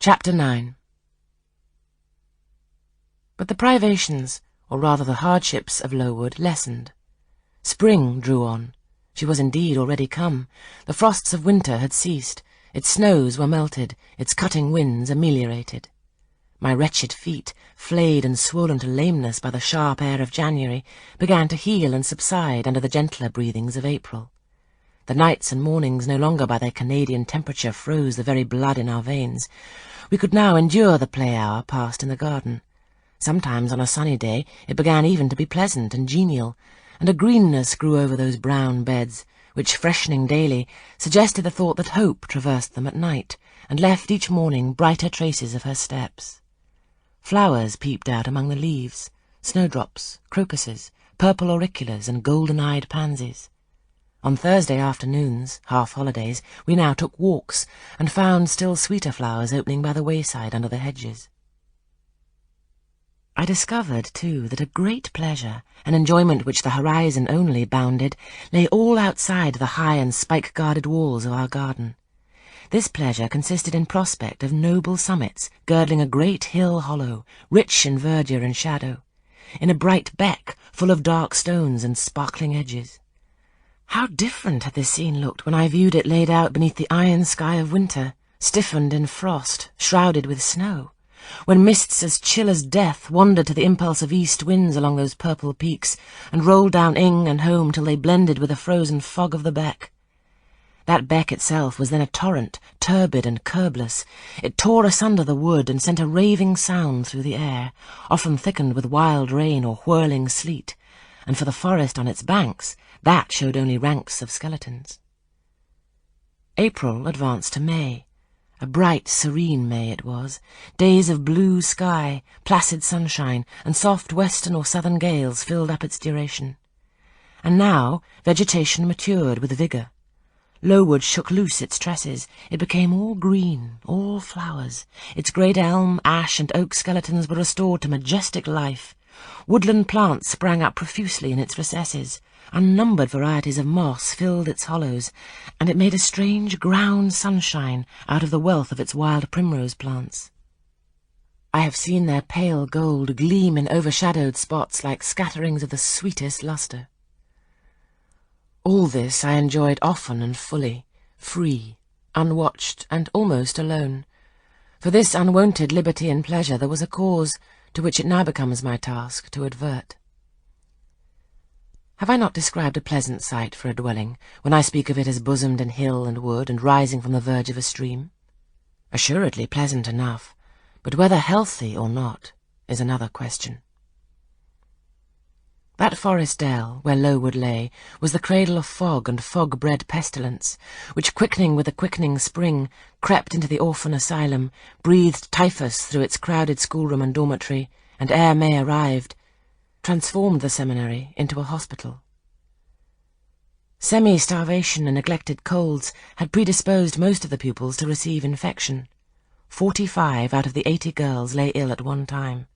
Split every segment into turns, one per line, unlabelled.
Chapter 9. But the privations, or rather the hardships of Lowood, lessened. Spring drew on. She was indeed already come. The frosts of winter had ceased. Its snows were melted, its cutting winds ameliorated. My wretched feet, flayed and swollen to lameness by the sharp air of January, began to heal and subside under the gentler breathings of April. The nights and mornings no longer by their Canadian temperature froze the very blood in our veins. We could now endure the play hour passed in the garden. Sometimes on a sunny day it began even to be pleasant and genial, and a greenness grew over those brown beds, which, freshening daily, suggested the thought that hope traversed them at night, and left each morning brighter traces of her steps. Flowers peeped out among the leaves, snowdrops, crocuses, purple auriculas, and golden-eyed pansies. On Thursday afternoons, half-holidays, we now took walks, and found still sweeter flowers opening by the wayside under the hedges. I discovered, too, that a great pleasure, an enjoyment which the horizon only bounded, lay all outside the high and spike-guarded walls of our garden. This pleasure consisted in prospect of noble summits girdling a great hill hollow, rich in verdure and shadow, in a bright beck full of dark stones and sparkling edges. How different had this scene looked when I viewed it laid out beneath the iron sky of winter, stiffened in frost, shrouded with snow, when mists as chill as death wandered to the impulse of east winds along those purple peaks, and rolled down Eyre and home till they blended with the frozen fog of the beck. That beck itself was then a torrent, turbid and curbless. It tore asunder the wood and sent a raving sound through the air, often thickened with wild rain or whirling sleet, and for the forest on its banks, that showed only ranks of skeletons. April advanced to May. A bright, serene May it was, days of blue sky, placid sunshine, and soft western or southern gales filled up its duration. And now vegetation matured with vigour. Lowood shook loose its tresses. It became all green, all flowers. Its great elm, ash, and oak skeletons were restored to majestic life. Woodland plants sprang up profusely in its recesses. Unnumbered varieties of moss filled its hollows, and it made a strange ground sunshine out of the wealth of its wild primrose plants. I have seen their pale gold gleam in overshadowed spots like scatterings of the sweetest lustre. All this I enjoyed often and fully, free, unwatched, and almost alone. For this unwonted liberty and pleasure there was a cause to which it now becomes my task to advert. Have I not described a pleasant site for a dwelling, when I speak of it as bosomed in hill and wood, and rising from the verge of a stream? Assuredly pleasant enough, but whether healthy or not is another question. That forest dell, where Lowood lay, was the cradle of fog and fog-bred pestilence, which, quickening with the quickening spring, crept into the orphan asylum, breathed typhus through its crowded schoolroom and dormitory, and ere May arrived, transformed the seminary into a hospital. Semi-starvation and neglected colds had predisposed most of the pupils to receive infection. 45 out of the 80 girls lay ill at one time.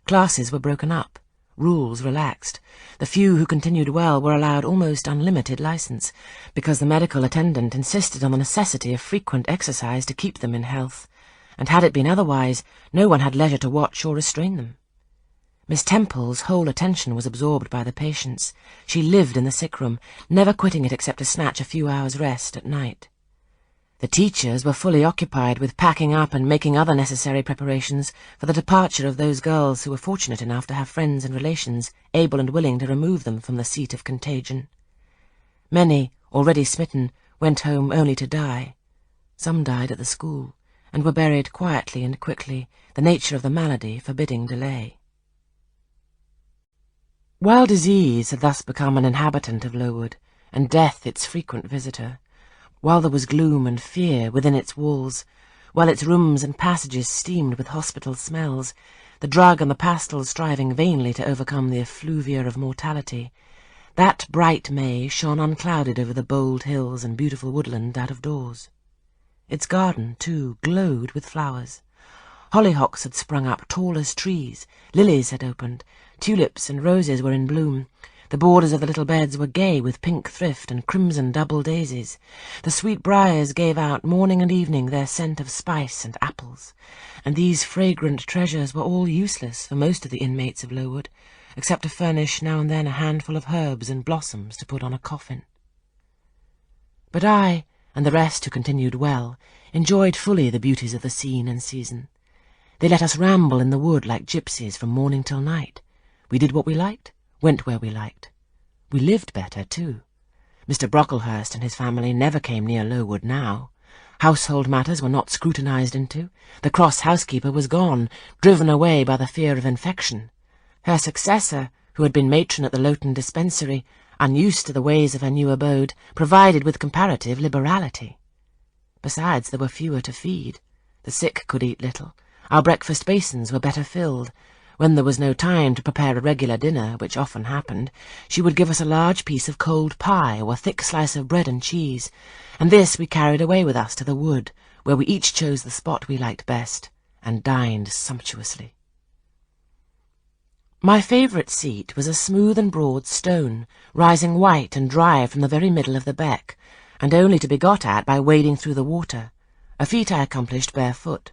Classes were broken up, rules relaxed. The few who continued well were allowed almost unlimited license, because the medical attendant insisted on the necessity of frequent exercise to keep them in health, and had it been otherwise, no one had leisure to watch or restrain them. Miss Temple's whole attention was absorbed by the patients. She lived in the sick-room, never quitting it except to snatch a few hours' rest at night. The teachers were fully occupied with packing up and making other necessary preparations for the departure of those girls who were fortunate enough to have friends and relations able and willing to remove them from the seat of contagion. Many, already smitten, went home only to die. Some died at the school, and were buried quietly and quickly, the nature of the malady forbidding delay. While disease had thus become an inhabitant of Lowood, and death its frequent visitor, while there was gloom and fear within its walls, while its rooms and passages steamed with hospital smells, the drug and the pastel striving vainly to overcome the effluvia of mortality, that bright May shone unclouded over the bold hills and beautiful woodland out of doors. Its garden, too, glowed with flowers. Hollyhocks had sprung up tall as trees, lilies had opened, tulips and roses were in bloom, the borders of the little beds were gay with pink thrift and crimson double daisies, the sweet briars gave out morning and evening their scent of spice and apple. apples, and these fragrant treasures were all useless for most of the inmates of Lowood, except to furnish now and then a handful of herbs and blossoms to put on a coffin. But I, and the rest who continued well, enjoyed fully the beauties of the scene and season. They let us ramble in the wood like gypsies from morning till night. We did what we liked, went where we liked. We lived better, too. Mr. Brocklehurst and his family never came near Lowood now. Household matters were not scrutinized into. The cross housekeeper was gone, driven away by the fear of infection. Her successor, who had been matron at the Lowton dispensary, unused to the ways of her new abode, provided with comparative liberality. Besides, there were fewer to feed. The sick could eat little. Our breakfast basins were better filled. When there was no time to prepare a regular dinner, which often happened, she would give us a large piece of cold pie or a thick slice of bread and cheese, and this we carried away with us to the wood, where we each chose the spot we liked best, and dined sumptuously. My favourite seat was a smooth and broad stone, rising white and dry from the very middle of the beck, and only to be got at by wading through the water, a feat I accomplished barefoot.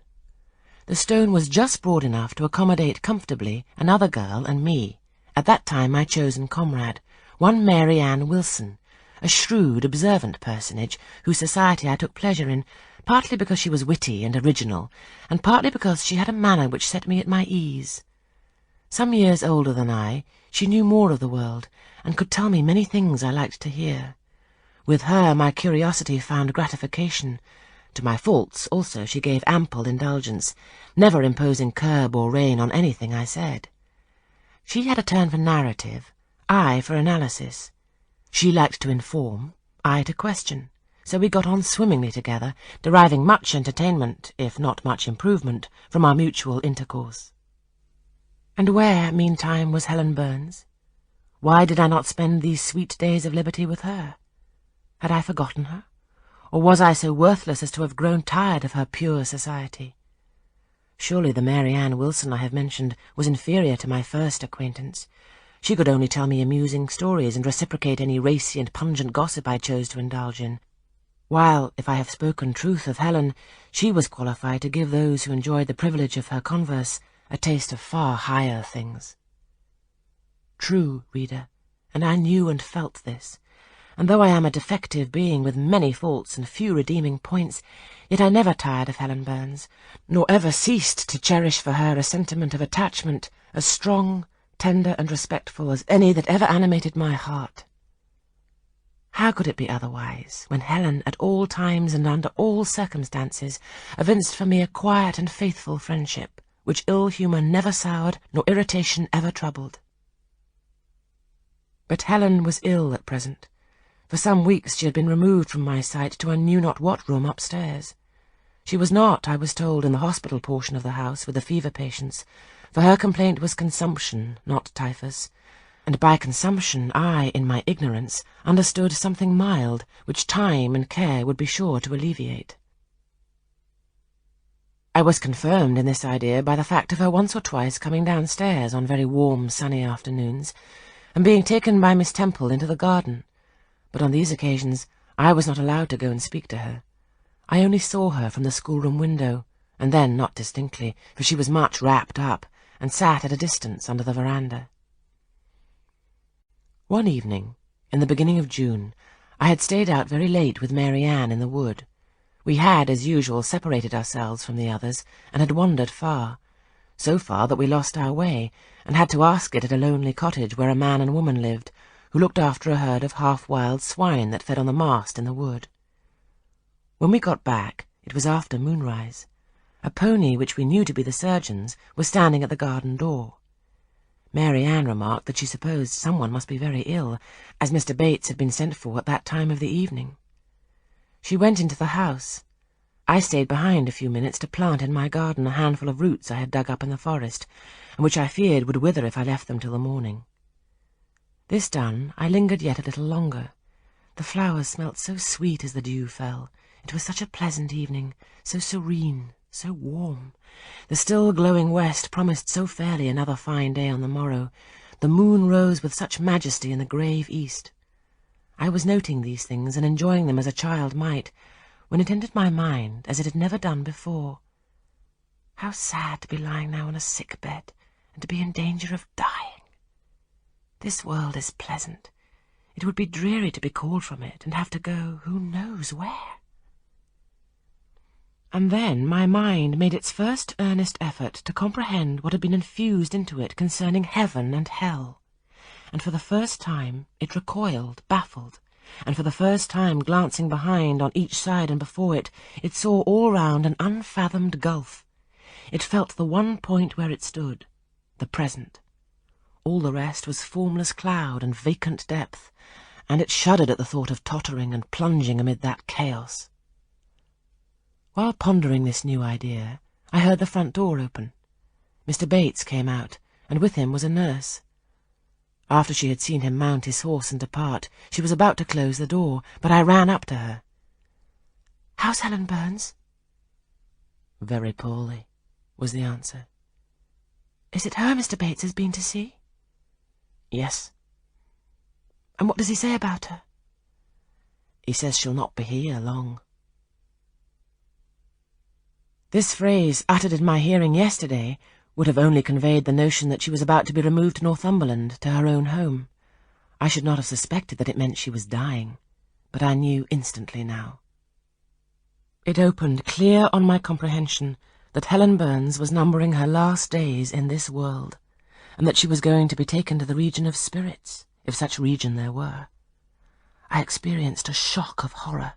The stone was just broad enough to accommodate comfortably another girl and me, at that time my chosen comrade, one Mary Ann Wilson, a shrewd, observant personage whose society I took pleasure in, partly because she was witty and original, and partly because she had a manner which set me at my ease. Some years older than I, she knew more of the world, and could tell me many things I liked to hear. With her my curiosity found gratification. To my faults, also, she gave ample indulgence, never imposing curb or rein on anything I said. She had a turn for narrative, I for analysis. She liked to inform, I to question, so we got on swimmingly together, deriving much entertainment, if not much improvement, from our mutual intercourse. And where, meantime, was Helen Burns? Why did I not spend these sweet days of liberty with her? Had I forgotten her? Or was I so worthless as to have grown tired of her pure society? Surely the Mary Ann Wilson I have mentioned was inferior to my first acquaintance. She could only tell me amusing stories and reciprocate any racy and pungent gossip I chose to indulge in, while, if I have spoken truth of Helen, she was qualified to give those who enjoyed the privilege of her converse a taste of far higher things. True, reader, and I knew and felt this, and though I am a defective being with many faults and few redeeming points, yet I never tired of Helen Burns, nor ever ceased to cherish for her a sentiment of attachment as strong, tender, and respectful as any that ever animated my heart. How could it be otherwise, when Helen, at all times and under all circumstances, evinced for me a quiet and faithful friendship, which ill-humour never soured, nor irritation ever troubled? But Helen was ill at present. For some weeks she had been removed from my sight to I knew not what room upstairs. She was not, I was told, in the hospital portion of the house with the fever patients, for her complaint was consumption, not typhus, and by consumption I, in my ignorance, understood something mild, which time and care would be sure to alleviate. I was confirmed in this idea by the fact of her once or twice coming downstairs on very warm, sunny afternoons, and being taken by Miss Temple into the garden, but on these occasions I was not allowed to go and speak to her. I only saw her from the schoolroom window, and then not distinctly, for she was much wrapped up, and sat at a distance under the veranda. One evening, in the beginning of June, I had stayed out very late with Mary Ann in the wood. We had, as usual, separated ourselves from the others, and had wandered far, so far that we lost our way, and had to ask it at a lonely cottage where a man and woman lived, who looked after a herd of half-wild swine that fed on the mast in the wood. When we got back, it was after moonrise. A pony, which we knew to be the surgeon's, was standing at the garden door. Mary Ann remarked that she supposed someone must be very ill, as Mr. Bates had been sent for at that time of the evening. She went into the house. I stayed behind a few minutes to plant in my garden a handful of roots I had dug up in the forest, and which I feared would wither if I left them till the morning. This done, I lingered yet a little longer. The flowers smelt so sweet as the dew fell. It was such a pleasant evening, so serene, so warm. The still glowing west promised so fairly another fine day on the morrow. The moon rose with such majesty in the grave east. I was noting these things and enjoying them as a child might, when it entered my mind, as it had never done before. How sad to be lying now on a sick bed, and to be in danger of dying. This world is pleasant. It would be dreary to be called from it, and have to go who knows where. And then my mind made its first earnest effort to comprehend what had been infused into it concerning heaven and hell, and for the first time it recoiled, baffled, and for the first time glancing behind, on each side and before it, it saw all round an unfathomed gulf. It felt the one point where it stood, the present. All the rest was formless cloud and vacant depth, and it shuddered at the thought of tottering and plunging amid that chaos. While pondering this new idea, I heard the front door open. Mr. Bates came out, and with him was a nurse. After she had seen him mount his horse and depart, she was about to close the door, but I ran up to her. "How's Helen Burns?" "Very poorly," was the answer. "Is it her Mr. Bates has been to see?" "Yes." "And what does he say about her?" "He says she'll not be here long." This phrase, uttered in my hearing yesterday, would have only conveyed the notion that she was about to be removed to Northumberland, to her own home. I should not have suspected that it meant she was dying, but I knew instantly now. It opened clear on my comprehension that Helen Burns was numbering her last days in this world, and that she was going to be taken to the region of spirits, if such region there were. I experienced a shock of horror,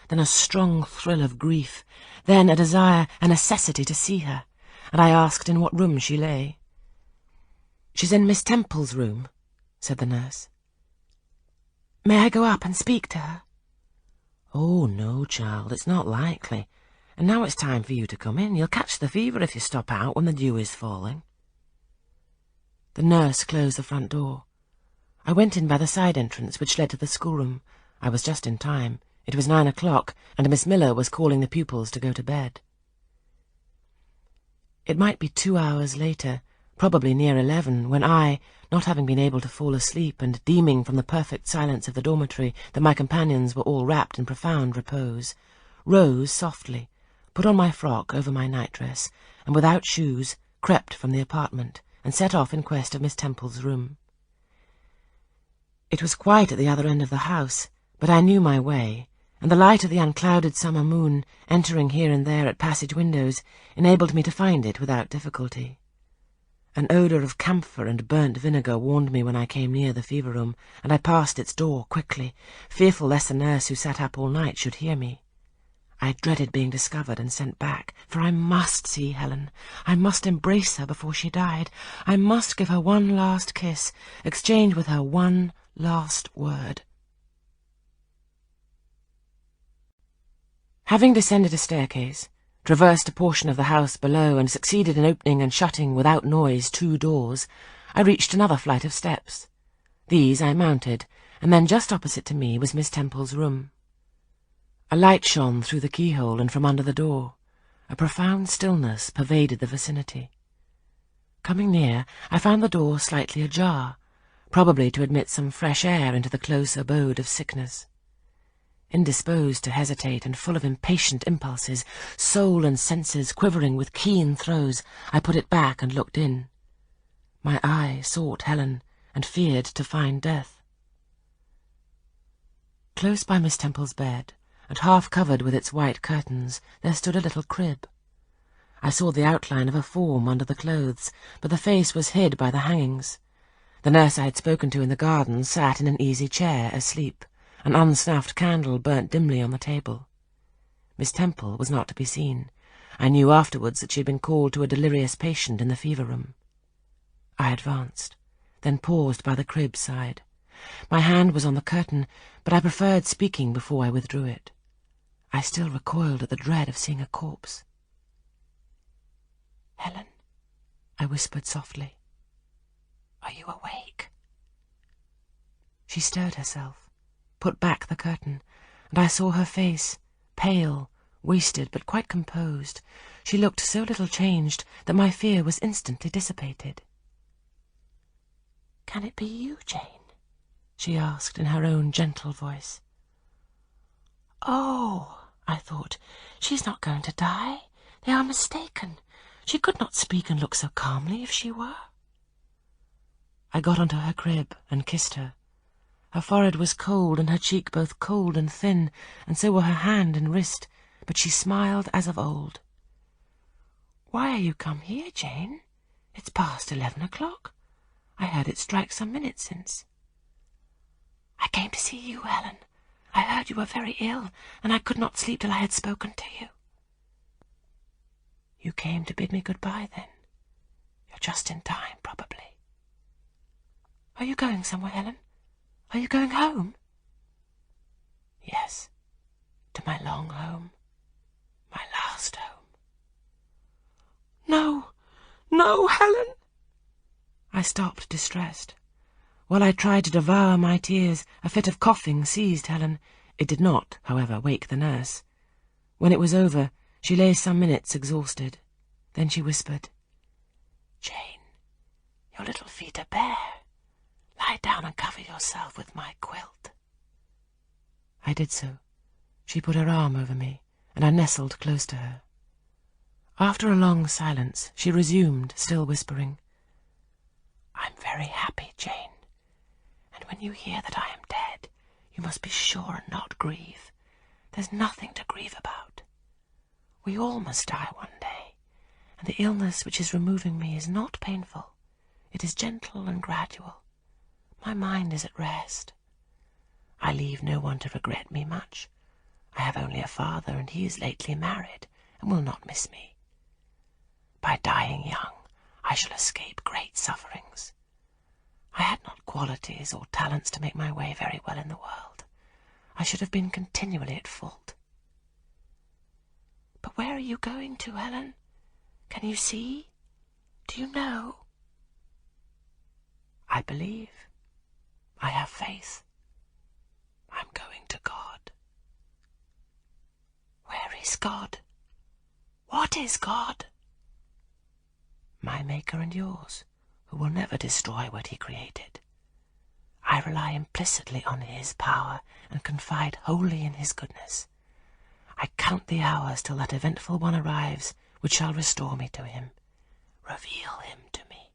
then a strong thrill of grief, then a desire, a necessity to see her, and I asked in what room she lay. "She's in Miss Temple's room," said the nurse. "May I go up and speak to her?" "Oh, no, child, it's not likely. And now it's time for you to come in. You'll catch the fever if you stop out when the dew is falling." The nurse closed the front door. I went in by the side entrance which led to the schoolroom. I was just in time. It was 9 o'clock, and Miss Miller was calling the pupils to go to bed. It might be 2 hours later, probably near 11, when I, not having been able to fall asleep, and deeming from the perfect silence of the dormitory that my companions were all wrapped in profound repose, rose softly, put on my frock over my nightdress, and without shoes crept from the apartment, and set off in quest of Miss Temple's room. It was quite at the other end of the house, but I knew my way, and the light of the unclouded summer moon, entering here and there at passage windows, enabled me to find it without difficulty. An odour of camphor and burnt vinegar warned me when I came near the fever room, and I passed its door quickly, fearful lest the nurse who sat up all night should hear me. I dreaded being discovered and sent back, for I must see Helen. I must embrace her before she died. I must give her one last kiss, exchange with her one last word. Having descended a staircase, traversed a portion of the house below, and succeeded in opening and shutting without noise 2 doors, I reached another flight of steps. These I mounted, and then just opposite to me was Miss Temple's room. A light shone through the keyhole and from under the door. A profound stillness pervaded the vicinity. Coming near, I found the door slightly ajar, probably to admit some fresh air into the close abode of sickness. Indisposed to hesitate and full of impatient impulses, soul and senses quivering with keen throes, I put it back and looked in. My eye sought Helen, and feared to find death. Close by Miss Temple's bed, and half covered with its white curtains, there stood a little crib. I saw the outline of a form under the clothes, but the face was hid by the hangings. The nurse I had spoken to in the garden sat in an easy chair, asleep. An unsnuffed candle burnt dimly on the table. Miss Temple was not to be seen. I knew afterwards that she had been called to a delirious patient in the fever room. I advanced, then paused by the crib side. My hand was on the curtain, but I preferred speaking before I withdrew it. I still recoiled at the dread of seeing a corpse. "Helen," I whispered softly, "are you awake?" She stirred herself, put back the curtain, and I saw her face, pale, wasted, but quite composed. She looked so little changed that my fear was instantly dissipated. "Can it be you, Jane?" she asked in her own gentle voice. "Oh," I thought, "she's not going to die. They are mistaken. She could not speak and look so calmly if she were. I got onto her crib and kissed her. Her forehead was cold and her cheek both cold and thin, and so were her hand and wrist, but she smiled as of old. "Why are you come here, Jane? It's past 11 o'clock. I heard it strike some minutes since." "I came to see you, Helen. I heard you were very ill, and I could not sleep till I had spoken to you." "You came to bid me good-bye, then? You're just in time, probably." "Are you going somewhere, Helen? Are you going home?" "Yes, to my long home, my last home." "No, no, Helen!" I stopped, distressed. While I tried to devour my tears, a fit of coughing seized Helen. It did not, however, wake the nurse. When it was over, she lay some minutes exhausted. Then she whispered, "Jane, your little feet are bare. Lie down and cover yourself with my quilt." I did so. She put her arm over me, and I nestled close to her. After a long silence, she resumed, still whispering, "I'm very happy, Jane, and when you hear that I am dead, you must be sure and not grieve. There's nothing to grieve about. We all must die one day, and the illness which is removing me is not painful. It is gentle and gradual. My mind is at rest. I leave no one to regret me much. I have only a father, and he is lately married, and will not miss me. By dying young, I shall escape great sufferings. I had not qualities or talents to make my way very well in the world. I should have been continually at fault." "But where are you going to, Helen? Can you see? Do you know?" "I believe. I have faith. I'm going to God." "Where is God? What is God?" "My Maker and yours, who will never destroy what he created. I rely implicitly on his power and confide wholly in his goodness. I count the hours till that eventful one arrives which shall restore me to him. Reveal him to me."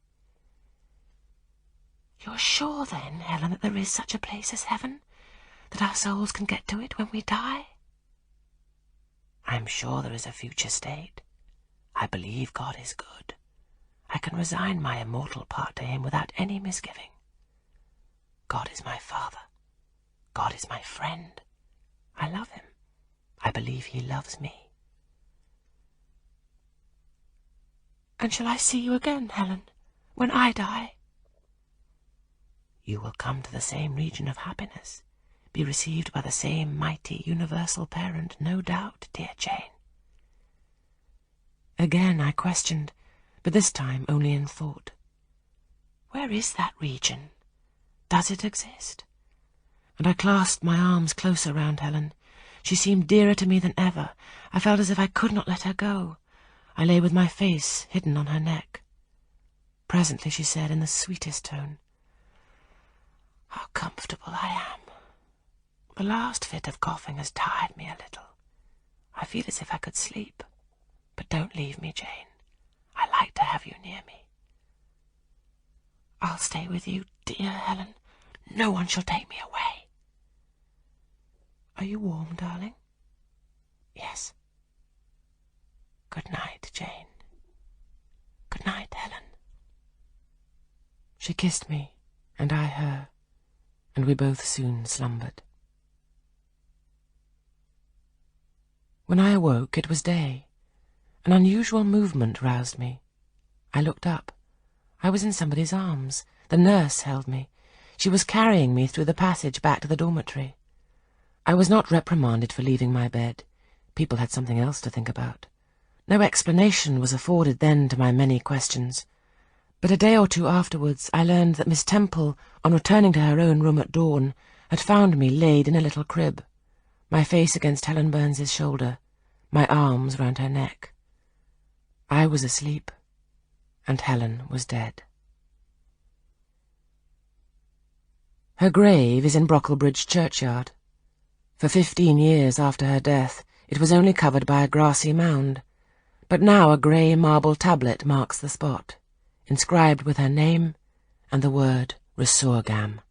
"You're sure, then, Helen, that there is such a place as heaven? That our souls can get to it when we die?" "I'm sure there is a future state. I believe God is good. I can resign my immortal part to him without any misgiving. God is my Father. God is my friend. I love him. I believe he loves me." "And shall I see you again, Helen, when I die?" "You will come to the same region of happiness, be received by the same mighty universal parent, no doubt, dear Jane." Again I questioned, but this time only in thought. "Where is that region? Does it exist?" And I clasped my arms closer round Helen. She seemed dearer to me than ever. I felt as if I could not let her go. I lay with my face hidden on her neck. Presently she said in the sweetest tone, "How comfortable I am. The last fit of coughing has tired me a little. I feel as if I could sleep. But don't leave me, Jane. I like to have you near me." "I'll stay with you, dear Helen. No one shall take me away." "Are you warm, darling?" "Yes." "Good night, Jane." "Good night, Helen." She kissed me, and I her, and we both soon slumbered. When I awoke, it was day. An unusual movement roused me. I looked up. I was in somebody's arms. The nurse held me. She was carrying me through the passage back to the dormitory. I was not reprimanded for leaving my bed. People had something else to think about. No explanation was afforded then to my many questions. But a day or two afterwards I learned that Miss Temple, on returning to her own room at dawn, had found me laid in a little crib, my face against Helen Burns's shoulder, my arms round her neck. I was asleep, and Helen was dead. Her grave is in Brocklebridge churchyard. For 15 years after her death, it was only covered by a grassy mound, But now a grey marble tablet marks the spot, inscribed with her name and the word Resurgam.